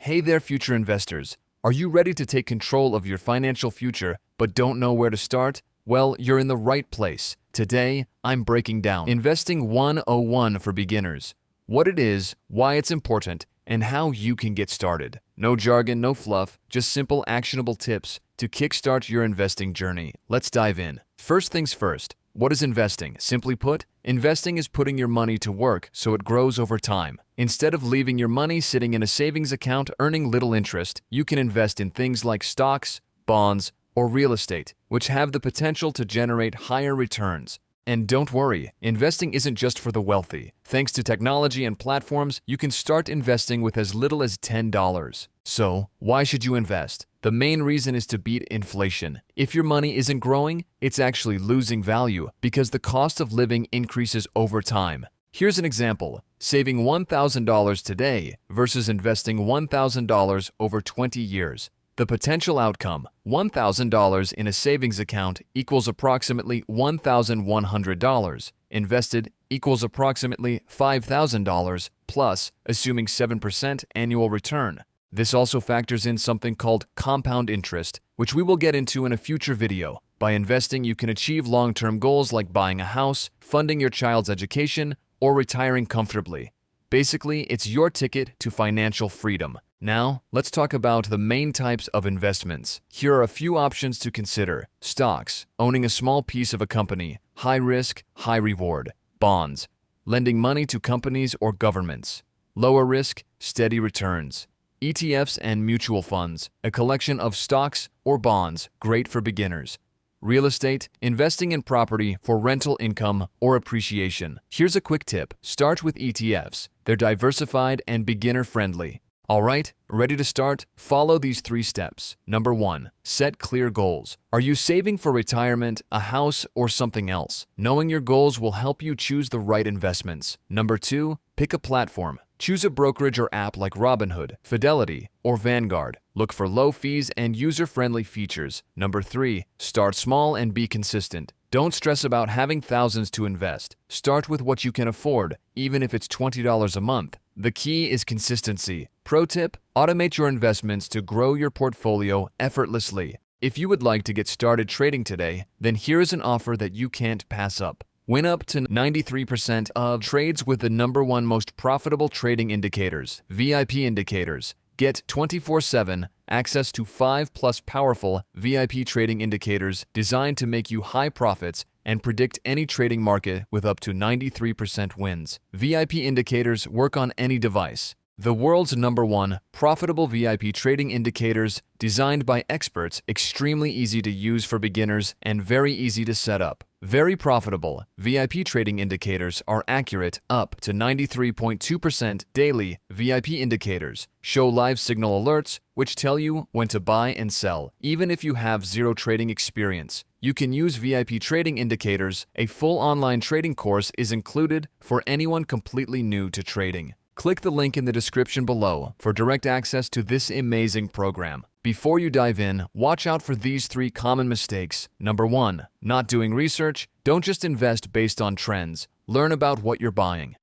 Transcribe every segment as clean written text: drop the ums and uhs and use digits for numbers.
Hey there, future investors. Are you ready to take control of your financial future but don't know where to start? Well, you're in the right place. Today, I'm breaking down Investing 101 for beginners, what it is, why it's important, and how you can get started. No jargon, no fluff, just simple actionable tips to kickstart your investing journey. Let's dive in. First things first, what is investing? Simply put, investing is putting your money to work so it grows over time. Instead of leaving your money sitting in a savings account earning little interest, you can invest in things like stocks, bonds, or real estate, which have the potential to generate higher returns. And don't worry, investing isn't just for the wealthy. Thanks to technology and platforms, you can start investing with as little as $10. So, why should you invest? The main reason is to beat inflation. If your money isn't growing, it's actually losing value because the cost of living increases over time. Here's an example. Saving $1,000 today versus investing $1,000 over 20 years. The potential outcome, $1,000 in a savings account equals approximately $1,100. Invested equals approximately $5,000 plus, assuming 7% annual return. This also factors in something called compound interest, which we will get into in a future video. By investing, you can achieve long-term goals like buying a house, funding your child's education, or retiring comfortably. Basically, it's your ticket to financial freedom. Now, let's talk about the main types of investments. Here are a few options to consider. Stocks, owning a small piece of a company, high risk, high reward. Bonds, lending money to companies or governments. Lower risk, steady returns. ETFs and mutual funds, a collection of stocks or bonds, great for beginners. Real estate, investing in property for rental income or appreciation. Here's a quick tip. Start with ETFs. They're diversified and beginner-friendly. Alright, ready to start? Follow these 3 steps. Number 1. Set clear goals. Are you saving for retirement, a house, or something else? Knowing your goals will help you choose the right investments. Number 2. Pick a platform. Choose a brokerage or app like Robinhood, Fidelity, or Vanguard. Look for low fees and user-friendly features. Number 3. Start small and be consistent. Don't stress about having thousands to invest. Start with what you can afford, even if it's $20 a month. The key is consistency. Pro tip: automate your investments to grow your portfolio effortlessly. If you would like to get started trading today, then here is an offer that you can't pass up. Win up to 93% of trades with the #1 most profitable trading indicators, VIP indicators. Get 24/7 access to 5+ powerful VIP trading indicators designed to make you high profits and predict any trading market with up to 93% wins. VIP indicators work on any device. The world's #1 profitable VIP trading indicators designed by experts, extremely easy to use for beginners and very easy to set up. Very profitable VIP trading indicators are accurate up to 93.2% daily. VIP indicators show live signal alerts which tell you when to buy and sell, even if you have zero trading experience. You can use VIP trading indicators. A full online trading course is included for anyone completely new to trading. Click the link in the description below for direct access to this amazing program. Before you dive in, watch out for these 3 common mistakes. Number 1. Not doing research. Don't just invest based on trends. Learn about what you're buying.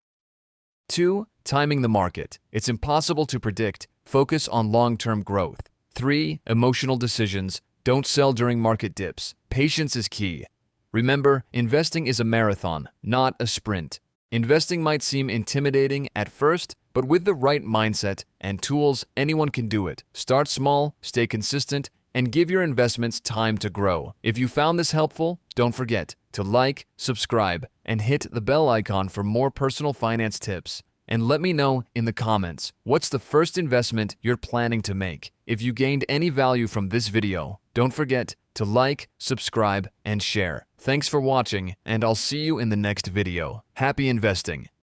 2. Timing the market. It's impossible to predict. Focus on long-term growth. 3. Emotional decisions. Don't sell during market dips. Patience is key. Remember, investing is a marathon, not a sprint. Investing might seem intimidating at first, but with the right mindset and tools, anyone can do it. Start small, stay consistent, and give your investments time to grow. If you found this helpful, don't forget to like, subscribe, and hit the bell icon for more personal finance tips. And let me know in the comments, what's the first investment you're planning to make? If you gained any value from this video, don't forget to like, subscribe, and share. Thanks for watching, and I'll see you in the next video. Happy investing!